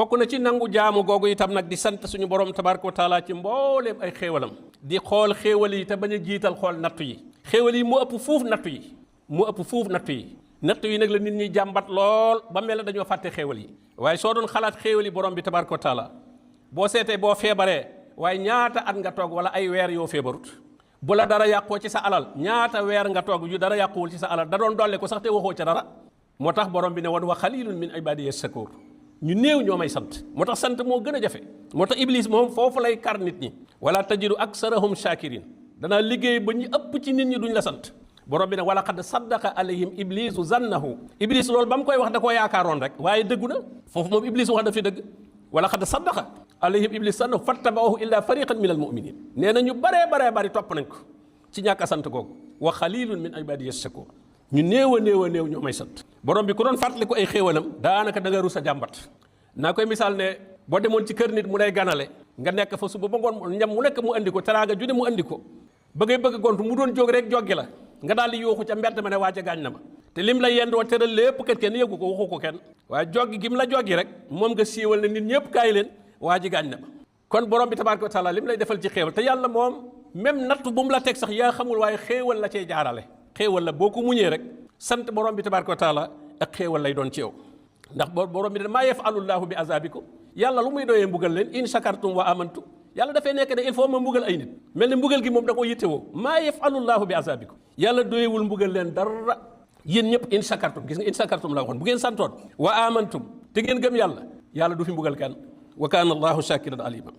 bokk na ci nangu jaamu googu itam nag di sant suñu borom tabaraka wa taala ci mbooleem ay xéewalam di xool xéewal yi te bañ a jiital xool nattu yi xéewal yi moo ëpp fuuf nattu yi moo ëpp fuuf nattu yi nattu yi nag la nit ñi jàmbat lool ba mel ne dañoo fàtte xéewal yi waaye soo doon xalaat xéewal yi borom bi tabaraka wa taala boo seetee boo feebaree waaye ñaata at nga toog wala ay weer yoo feebarut bu la dara yàqoo ci sa alal ñaata weer nga toog yu dara yàquwul ci sa alal da doon dolle ko sax te waxoo ca dara moo tax borom bi ne woon wa xalilun min ibadiya shakur ñu néew ñoo may sant moo tax sant moo gën a jafe moo tax iblis moom foofu lay kar nit ñi wala tajidu aksarahum shakirin danaa liggéey ba ñu ëpp ci nit ñi duñ la sant borom bi ne wala qad saddaqa alayhim iblisu zannahu iblis loolu ba mu koy wax da koo yaakaaroon rek waaye dëggu na foofu moom iblis wax da fi dëgg wala qad saddaqa alayhim iblis zannahu fattaba'uhu illa fariqan min al muminin nee na ñu baree bari topp nañ ko ci ñàkk a sant googu wa xalilun min ibadiya shakur ñu néew a néew ñoo may sant borom bi ku doon fàttali ko ay xéewalam daanaka da nga rus a jàmbat naa koy misaal ne boo demoon ci kër nit mu lay ganale nga nekk fa suba ba ngoon ñam mu nekk mu andi ko teraanga ju ne mu andi ko ba ngay bëgg gontu mu doon jóg rek joggi la nga daal di yuuxu ca mbedd ma ne waaja gaañ na ma te lim la yendoo teral lépp kat kenn yëgu ko waxu ko kenn waaye joggi gi mu la joggi rek moom nga siiwal ne nit ñëpp kaay leen waaji gaañ na ma kon borom bi tabaaraka wa taala lim lay defal ci xéewal te yàlla moom même nattu bu mu la teg sax yaa xamul waaye xéewal la cay jaarale xéewal la boo ko muñee rek sant borom bi tabaaraka wa taala ak xéewal lay doon ci yow ndax borom bi ne maa yaf'alullaahu bi azabikum yàlla lu muy doyee mbugal leen in shakartum wa amantum yàlla dafay nekk ne il faut ma mbugal ay nit mel ne mbugal gi moom da koo yittewoo maa yaf'alullaahu bi azabikum yàlla doyewul mbugal leen dara yéen ñëpp in shakartum gis nga in shakartum la waxoon bu ngeen santoon wa amantum te ngeen gëm yàlla du fi mbugal kenn wa kaana allaahu shakiran aliman